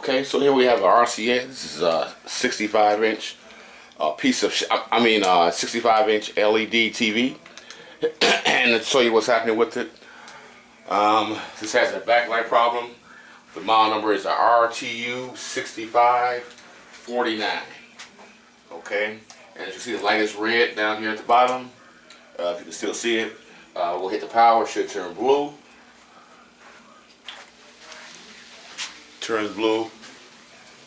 Okay, so here we have an RCA. This is a 65-inch piece of, 65-inch LED TV. And to show you what's happening with it, this has a backlight problem. The model number is a RTU6549. Okay, and as you see, the light is red down here at the bottom. If you can still see it, we'll hit the power, should turn blue. Turns blue.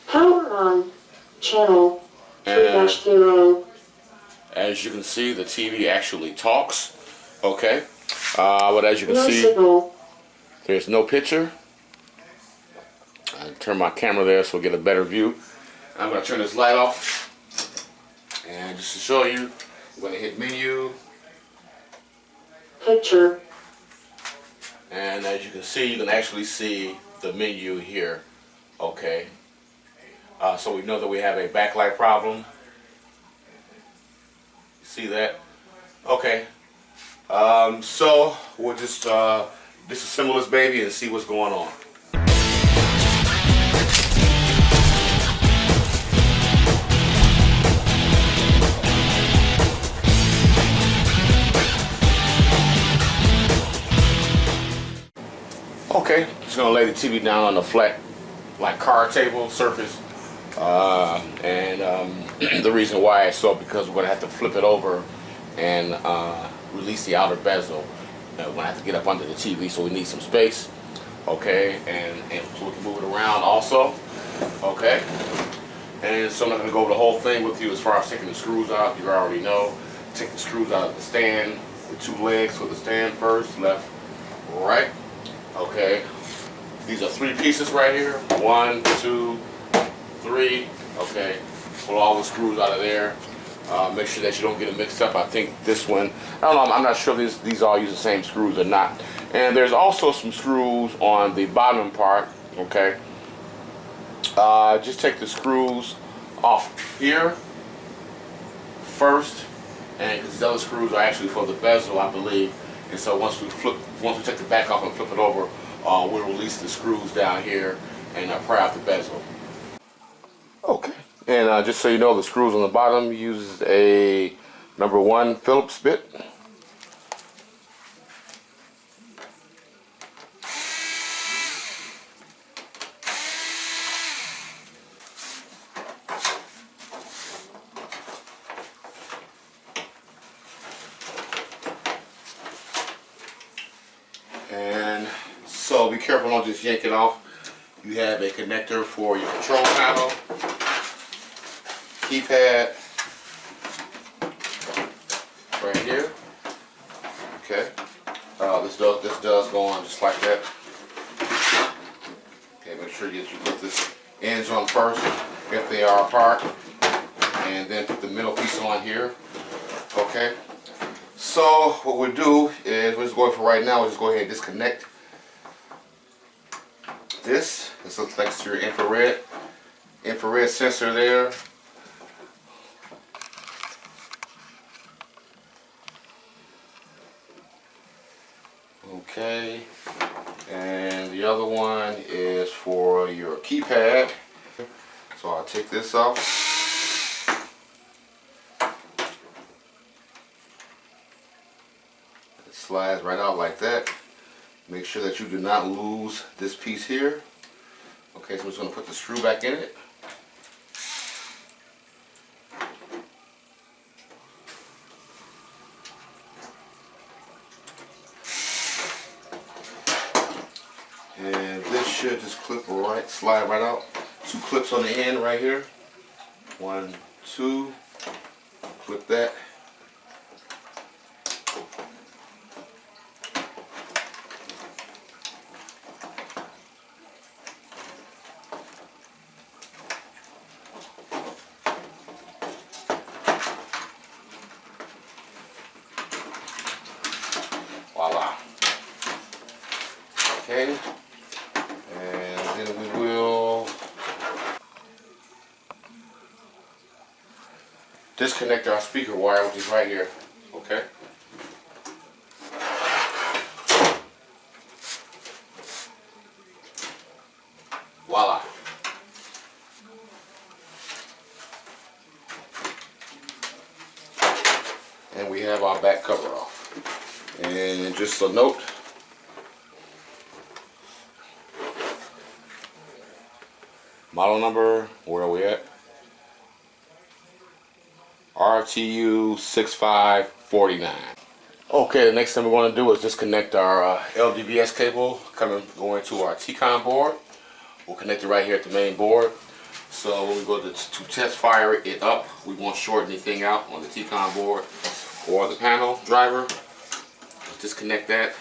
Power on. Channel 3-0. As you can see, the TV actually talks. Okay. But as you can see, signal. There's no picture. I turn my camera there so we'll get a better view. I'm going to turn this light off. And just to show you, I'm going to hit menu. Picture. And as you can see, you can actually see the menu here. Okay. So we know that we have a backlight problem. See that? Okay. So we'll just disassemble this baby and see what's going on. Okay, just gonna lay the TV down on a flat, like card table surface, the reason why is because we're gonna have to flip it over and release the outer bezel. We're gonna have to get up under the TV, so we need some space. Okay, and so we can move it around also. Okay, and so I'm not gonna go over the whole thing with you as far as taking the screws out. You already know. Take the screws out of the stand, the two legs for the stand first, left, right. Okay, these are three pieces right here. 1, 2, 3. Okay, pull all the screws out of there. Make sure that you don't get it mixed up. I think this one, I don't know, I'm not sure these all use the same screws or not. And there's also some screws on the bottom part. Okay, just take the screws off here first, and because these other screws are actually for the bezel, I believe. And so once we take the back off and flip it over, we'll release the screws down here and pry out the bezel. Okay, and just so you know, the screws on the bottom uses a number 1 Phillips bit. And so be careful, don't just yank it off. You have a connector for your control panel, keypad, right here. Okay, this does go on just like that. Okay, make sure you put this ends on first if they are apart, and then put the middle piece on here. Okay. So what we'll do is we're just going for right now. We'll just go ahead and disconnect this. This looks like your infrared sensor there. Okay, and the other one is for your keypad. So I'll take this off. Slides right out like that. Make sure that you do not lose this piece here. Okay, so we're just going to put the screw back in it. And this should just slide right out. 2 clips on the end right here. 1, 2. Clip that. Voila. Okay, and then we will disconnect our speaker wire, which is right here. Okay. Voila. have our back cover off. And just a note, model number, where are we at? RTU6549. Okay, the next thing we're going to do is disconnect our LDBS cable going to our TCON board. We'll connect it right here at the main board. So when we go to test fire it up, we won't short anything out on the TCON board or the panel driver. Let's disconnect that.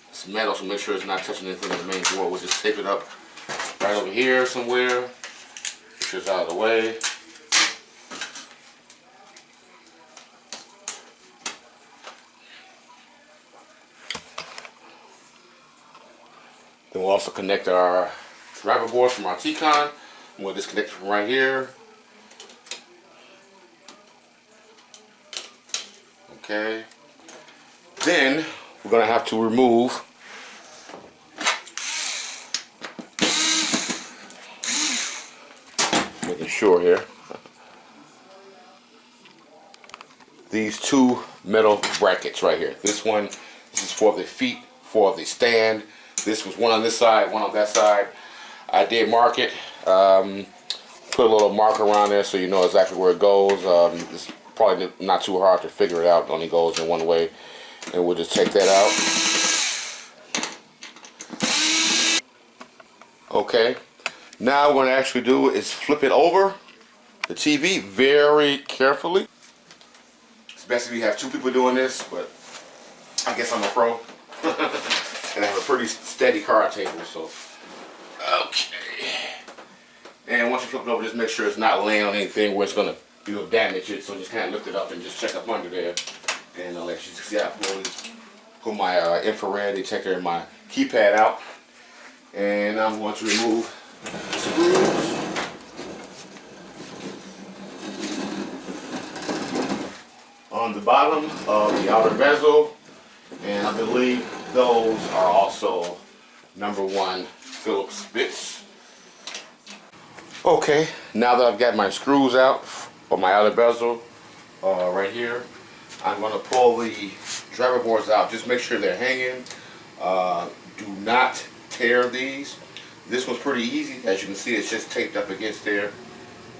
It's metal, so make sure it's not touching anything on the main board. We'll just tape it up right over here somewhere. Make sure it's out of the way. Then we'll also connect our driver board from our TCON. We'll disconnect it from right here. Okay. Then we're going to have to remove making sure here these two metal brackets right here. This is for the feet for the stand. This was one on this side, one on that side. I did mark it, put a little marker around there so you know exactly where it goes. It's probably not too hard to figure it out. It only goes in one way, and we'll just take that out. Okay, now what we're going to actually do is flip it over the TV very carefully. It's best if you have two people doing this, but I guess I'm a pro. And I have a pretty steady card table, so okay. And once you flip it over, just make sure it's not laying on anything where it's gonna, damage it. So just kind of lift it up and just check up under there. And I'll let you see I pull my infrared detector and my keypad out. And I'm going to remove the screws. On the bottom of the outer bezel, and I believe those are also #1 Phillips bits. Okay, now that I've got my screws out for my outer bezel right here, I'm going to pull the driver boards out. Just make sure they're hanging. Do not tear these. This one's pretty easy. As you can see, it's just taped up against there.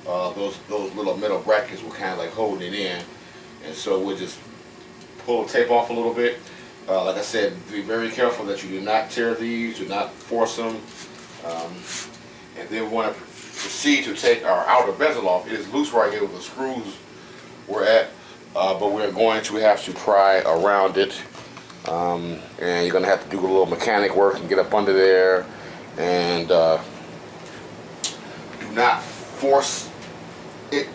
Those little metal brackets will kind of like hold it in. And so we'll just pull the tape off a little bit. Like I said, be very careful that you do not tear these, do not force them. And then we want to proceed to take our outer bezel off. It is loose right here where the screws were at, but we're going to have to pry around it. And you're going to have to do a little mechanic work and get up under there. And do not force it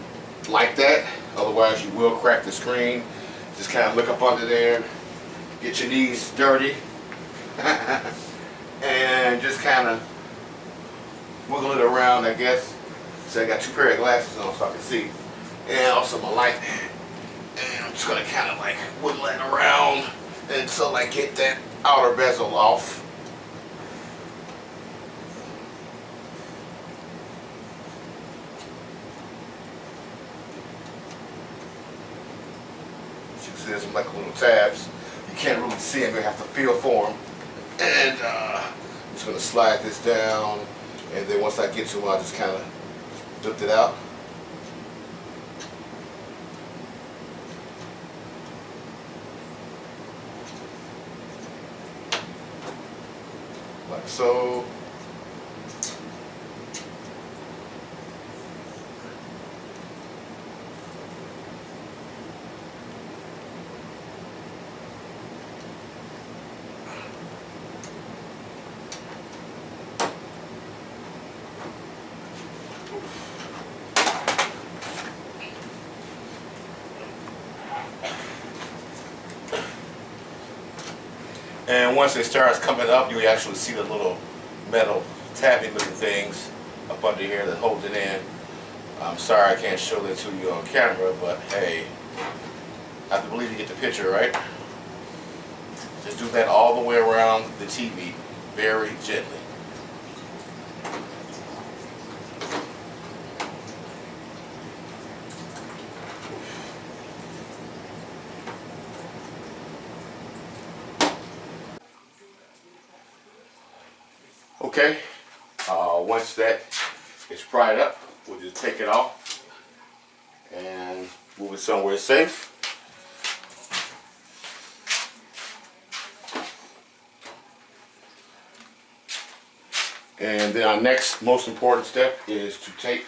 like that, otherwise you will crack the screen. Just kind of look up under there. Get your knees dirty and just kind of wiggle it around, I guess. So I got 2 pair of glasses on so I can see, and also my light. And I'm just gonna kind of like wiggle it around until I get that outer bezel off. As you can see, there's some like little tabs. You can't really see them, you have to feel for them. And I'm just going to slide this down, and then once I get to them, I'll just kind of lift it out. Like so. And once it starts coming up, you actually see the little metal tabby looking things up under here that holds it in. I'm sorry I can't show that to you on camera, but hey, I believe you get the picture, right? Just do that all the way around the TV, very gently. Okay, once that is pried up, we'll just take it off and move it somewhere safe. And then our next most important step is to tape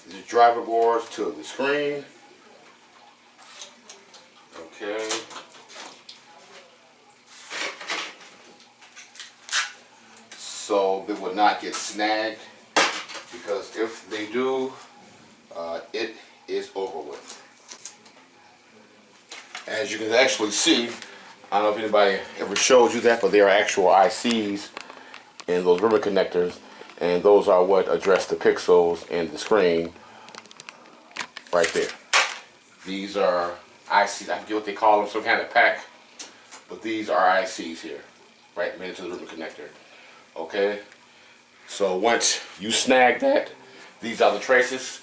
the driver boards to the screen. Okay. So they will not get snagged, because if they do, it is over with. As you can actually see, I don't know if anybody ever showed you that, but there are actual ICs in those ribbon connectors, and those are what address the pixels in the screen right there. These are ICs, I forget what they call them, some kind of pack, but these are ICs here, right, made into the ribbon connector. Okay, so once you snag that, these are the traces.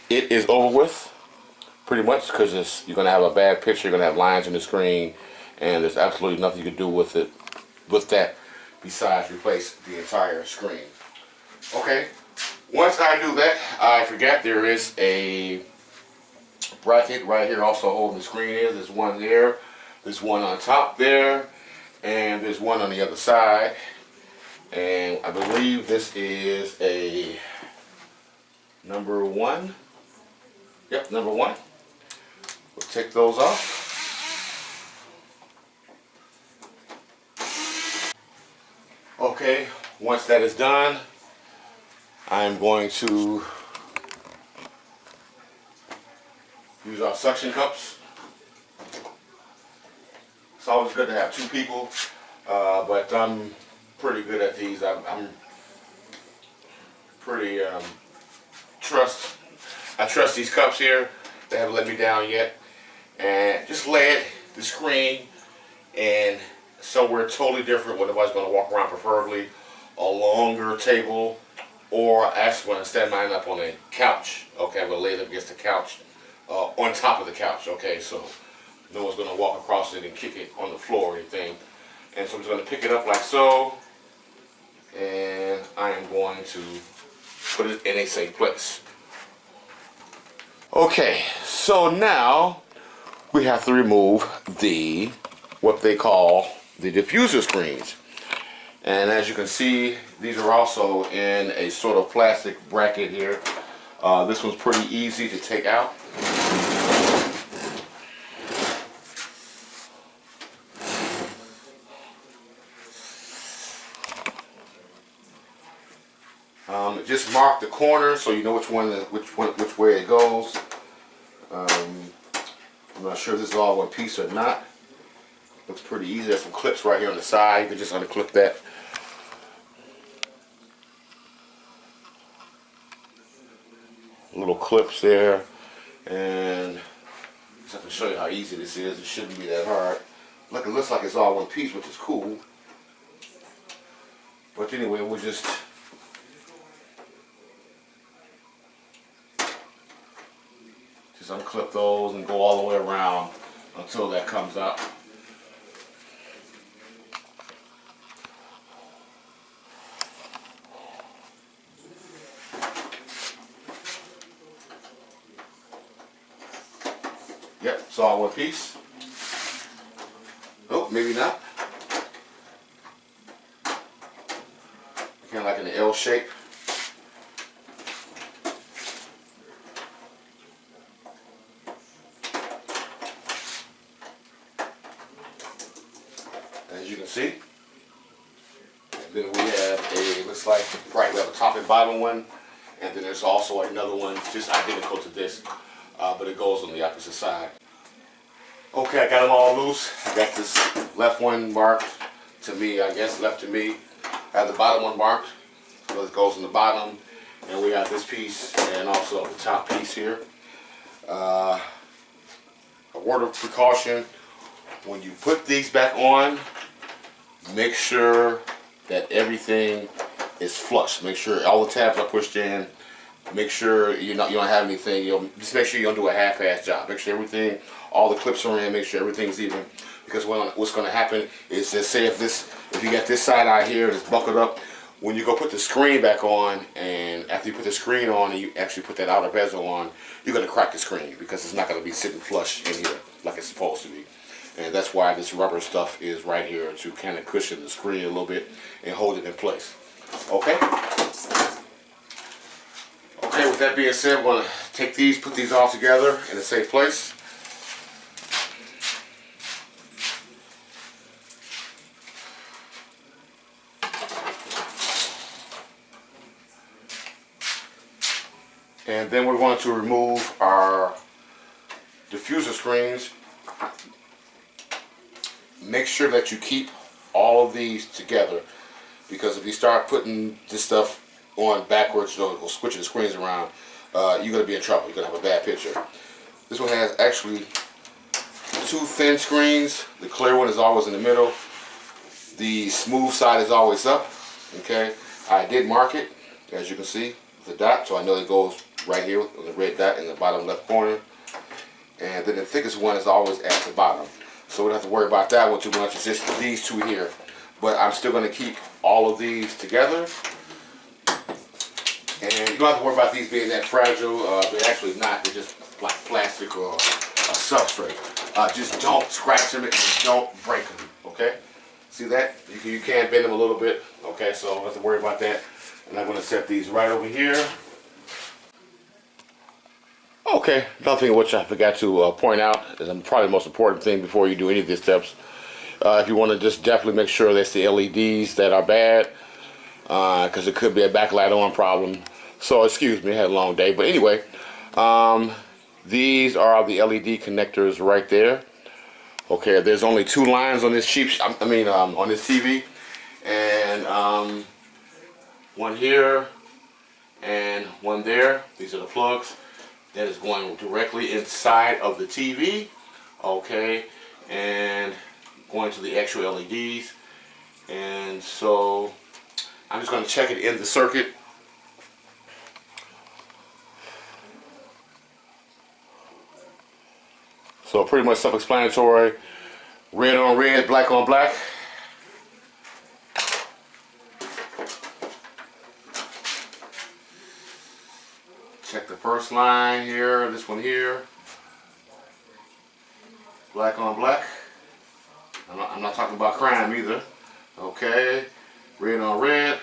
It is over with, pretty much, because you're going to have a bad picture, you're going to have lines in the screen, and there's absolutely nothing you can do with it, with that, besides replace the entire screen. Okay, once I do that, I forgot there is a bracket right here also holding the screen in. There's one there, there's one on top there, and there's one on the other side. And I believe this is a number 1. Yep, number 1. We'll take those off. Okay, once that is done, I'm going to use our suction cups. It's always good to have 2 people, but I'm pretty good at these. I'm pretty I trust these cups here. They haven't let me down yet. And just lay the screen in somewhere totally different where nobody's going to walk around, preferably a longer table, or actually when I stand mine up on a couch. Okay, I'm going to lay it up against the couch, on top of the couch. Okay, so no one's going to walk across it and kick it on the floor or anything. And so I'm just going to pick it up like so, and I am going to put it in a safe place. Okay, so now we have to remove what they call the diffuser screens. And as you can see, these are also in a sort of plastic bracket here. This one's pretty easy to take out. Just mark the corner so you know which way it goes. I'm not sure if this is all one piece or not. Looks pretty easy. There's some clips right here on the side. You can just unclip that. Little clips there, and just to show you how easy this is. It shouldn't be that hard. Look, it looks like it's all one piece, which is cool. But anyway, we'll just unclip those and go all the way around until that comes up. Yep, it's all one piece. Oh, maybe not. Kind of like in an L shape. As you can see. And then we have looks like, right, we have a top and bottom one. And then there's also another one just identical to this, but it goes on the opposite side. Okay, I got them all loose. I got this left one marked to me, I guess, left to me. I have the bottom one marked, so it goes on the bottom. And we have this piece and also the top piece here. A word of precaution, when you put these back on, make sure that everything is flush. Make sure all the tabs are pushed in, Make sure you don't have anything. Just make sure you don't do a half-ass job. Make sure everything, all the clips are in. Make sure everything's even. Because what's going to happen is, just say if you got this side out here and it's buckled up, when you go put the screen back on, and after you put the screen on and you actually put that outer bezel on, you're going to crack the screen because it's not going to be sitting flush in here like it's supposed to be. And that's why this rubber stuff is right here to kind of cushion the screen a little bit and hold it in place. Okay? Okay, with that being said, we're going to take these, put these all together in a safe place. And then we're going to remove our diffuser screens. Make sure that you keep all of these together, because if you start putting this stuff on backwards or switching the screens around, you're going to be in trouble. You're going to have a bad picture. This one has actually two thin screens. The clear one is always in the middle. The smooth side is always up. Okay, I did mark it, as you can see, the dot, so I know it goes right here with the red dot in the bottom left corner. And then the thickest one is always at the bottom. So we don't have to worry about that one too much. It's just these two here. But I'm still going to keep all of these together. And you don't have to worry about these being that fragile. They're actually not. They're just like plastic or a substrate. Just don't scratch them and don't break them. Okay? See that? You can bend them a little bit. Okay, so don't have to worry about that. And I'm going to set these right over here. Okay, another thing which I forgot to point out is probably the most important thing before you do any of these steps. If you want to just definitely make sure that's the LEDs that are bad, because it could be a backlight on problem. So excuse me, I had a long day. But anyway, these are the LED connectors right there. Okay, there's only two lines on this on this TV, and one here and one there. These are the plugs. That is going directly inside of the TV, okay, and going to the actual LEDs. And so I'm just going to check it in the circuit. So pretty much self-explanatory. Red on red, black on black. Check the first line here, this one here. Black on black. I'm not talking about crime either. Okay, red on red.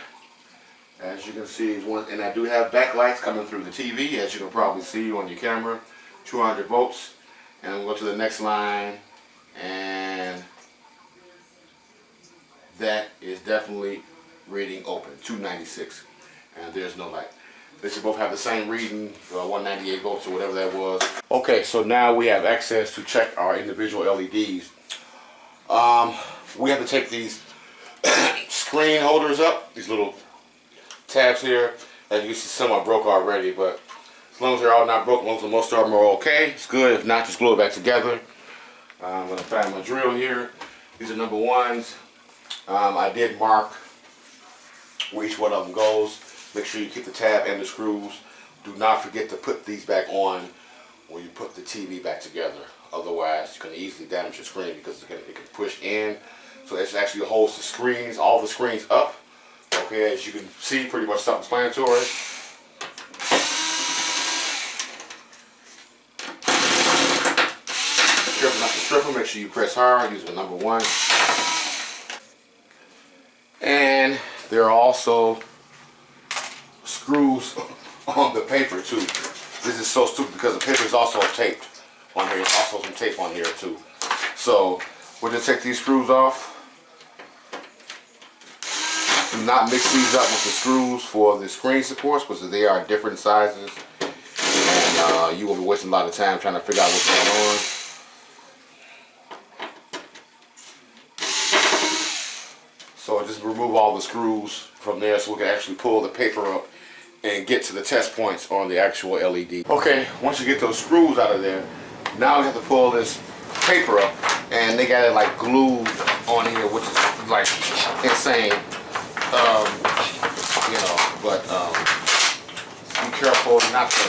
As you can see, and I do have backlights coming through the TV, as you can probably see on your camera. 200 volts. And we'll go to the next line, and that is definitely reading open, 296, and there's no light. They should both have the same reading, 198 volts or whatever that was. Okay, so now we have access to check our individual LEDs. We have to take these screen holders up, these little tabs here. As you can see, some are broke already, but as long as they're all not broken, most of them are okay. It's good. If not, just glue it back together. I'm going to find my drill here. These are number ones. I did mark where each one of them goes. Make sure you keep the tab and the screws. Do not forget to put these back on when you put the TV back together. Otherwise, you can easily damage your screen because it can push in. So it actually holds the screens, all the screens up. Okay, as you can see, pretty much self-explanatory. Strip them, make sure you press hard. These are number one. And there are also screws on the paper too. This is so stupid because the paper is also taped on here. There's also some tape on here too. So we'll just take these screws off. Do not mix these up with the screws for the screen supports because they are different sizes. And you will be wasting a lot of time trying to figure out what's going on. So just remove all the screws from there so we can actually pull the paper up and get to the test points on the actual LED. Okay, once you get those screws out of there, now we have to pull this paper up, and they got it like glued on here, which is like insane. You know, but careful not to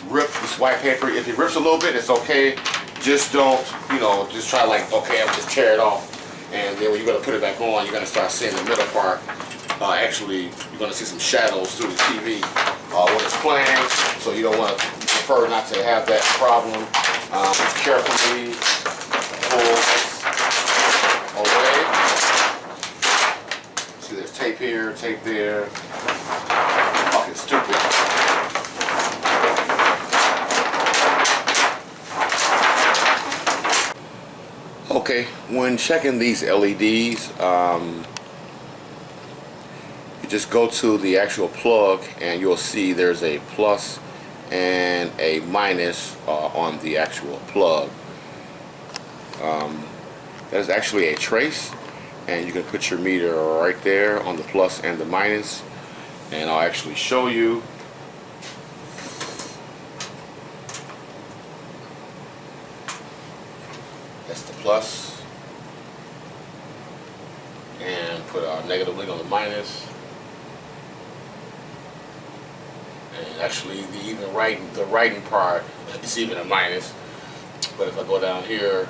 rip this white paper. If it rips a little bit, it's okay. Just don't, you know, just try like, okay, I'm just tear it off. And then when you're going to put it back on, you're going to start seeing the middle part. Actually, you're going to see some shadows through the TV when it's playing. So you don't want to, prefer not to have that problem. Just carefully pull away. See, there's tape here, tape there. Fucking stupid. Okay, when checking these LEDs, you just go to the actual plug and you'll see there's a plus and a minus on the actual plug. There's actually a trace, and you can put your meter right there on the plus and the minus, and I'll actually show you. That's the plus, and put our negative link on the minus. And actually, the writing part is even a minus. But if I go down here,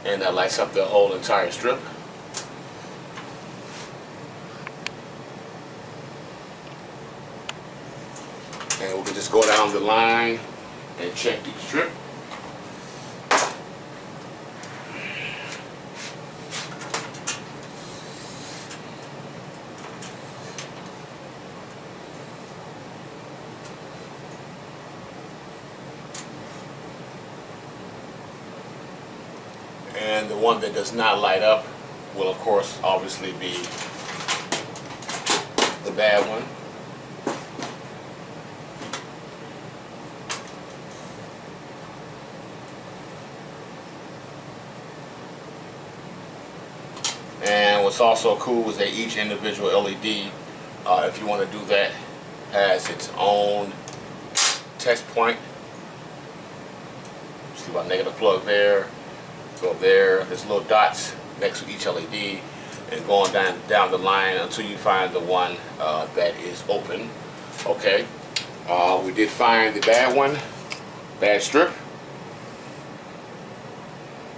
and that lights up the whole entire strip. And we can just go down the line and check each strip. And the one that does not light up will, of course, obviously be the bad one. And what's also cool is that each individual LED, if you want to do that, has its own test point. See my negative plug there. Go there, there's little dots next to each LED, and going down the line until you find the one that is open. Okay, we did find the bad one, bad strip.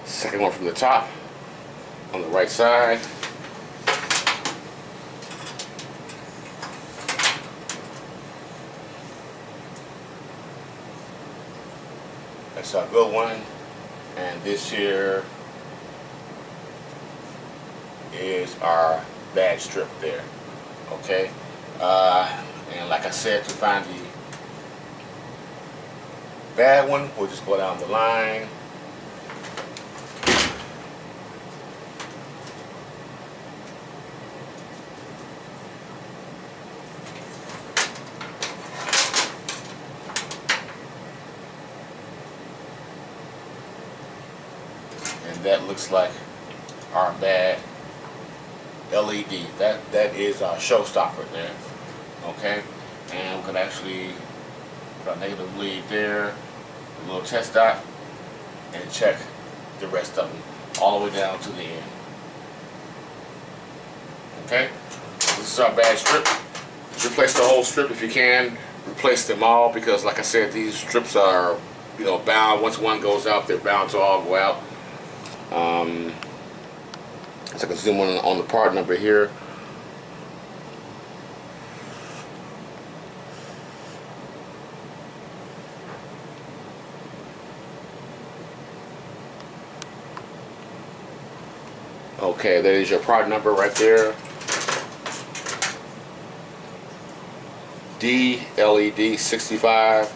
Second one from the top on the right side. That's our good one. And this here is our bad strip there. Okay, and like I said, to find the bad one, we'll just go down the line. And that looks like our bad LED. That is our showstopper there. Okay, and we can actually put our negative lead there, a little test dot, and check the rest of them all the way down to the end. Okay, this is our bad strip. Just replace the whole strip if you can. Replace them all, because like I said, these strips are, you know, bound. Once one goes out, they're bound to all go out. So I can zoom in on the part number here. Okay, there is your part number right there. D-LED-65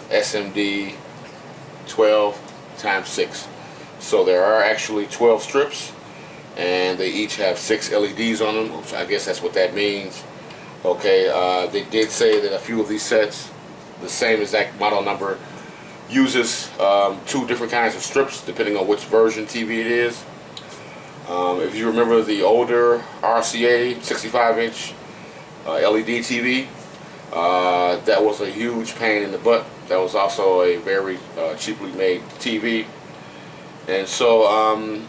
SMD 12 times 6. So there are actually 12 strips, and they each have 6 LEDs on them, which I guess that's what that means. Okay, they did say that a few of these sets, the same exact model number, uses 2 different kinds of strips depending on which version TV it is. If you remember the older RCA 65-inch LED TV, that was a huge pain in the butt. That was also a very cheaply made TV. And so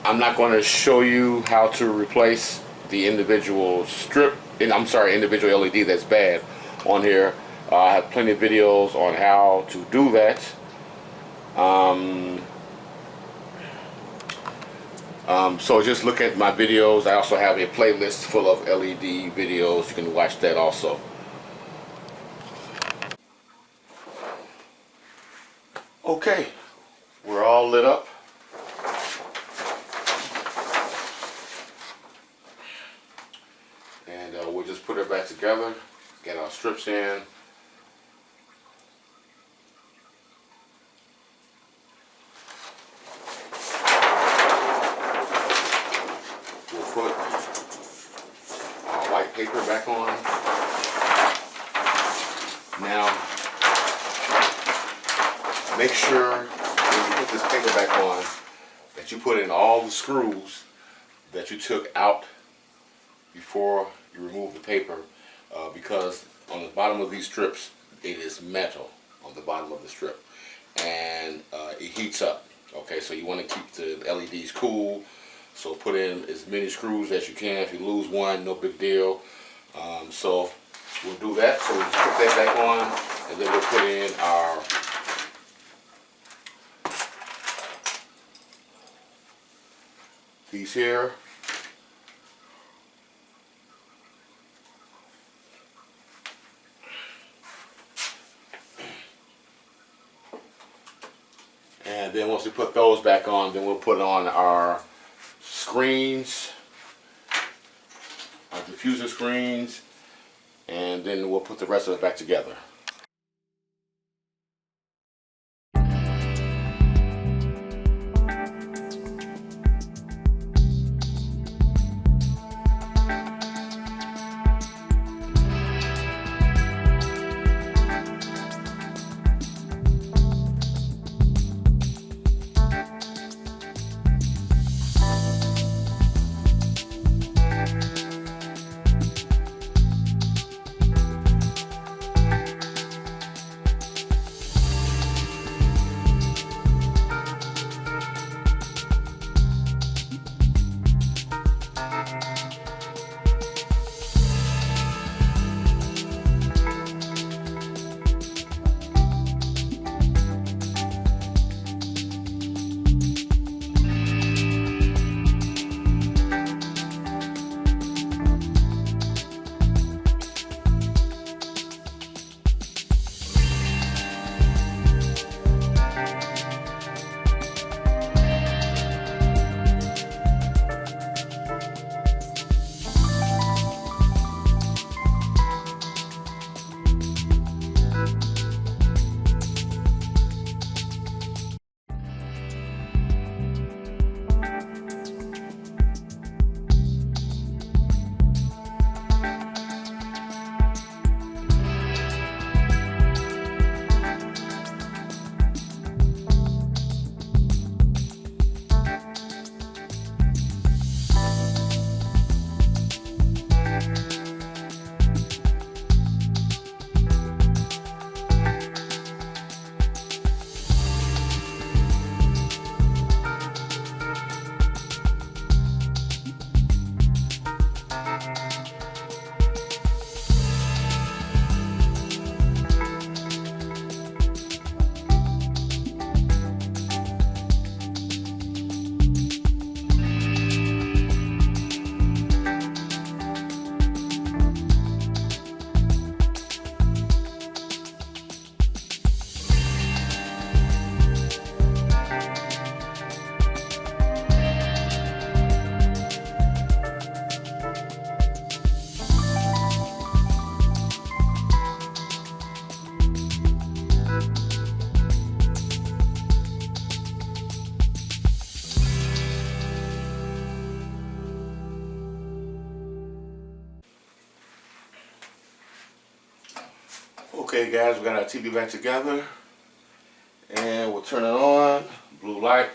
I'm not going to show you how to replace the individual strip, individual LED that's bad on here. I have plenty of videos on how to do that. So just look at my videos. I also have a playlist full of LED videos. You can watch that also. Okay, we're all lit up. And we'll just put it back together, get our strips in. We'll put our white paper back on. Now, make sure when you put this paper back on that you put in all the screws that you took out before you remove the paper, because on the bottom of these strips it is metal on the bottom of the strip, and it heats up. Okay, so you want to keep the LEDs cool, so put in as many screws as you can. If you lose one, no big deal. So we'll do that. So we'll just put that back on, and then we'll put in our these here. And then once we put those back on, then we'll put on our screens, our diffuser screens, and then we'll put the rest of it back together. Okay guys, we got our TV back together, and we'll turn it on, blue light,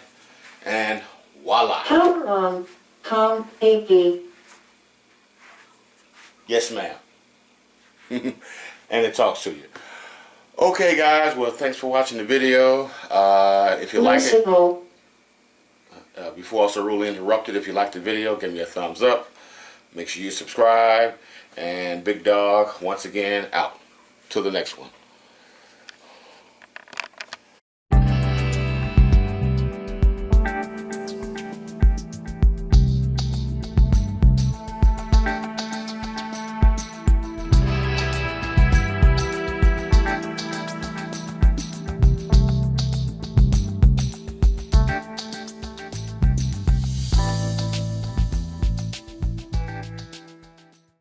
and voila. Power on, COM AP. Yes ma'am. And it talks to you. Okay guys, well thanks for watching the video. If you No like signal. it, before also rudely interrupted, if you like the video, give me a thumbs up. Make sure you subscribe, and Big Dog, once again, out. to the next one.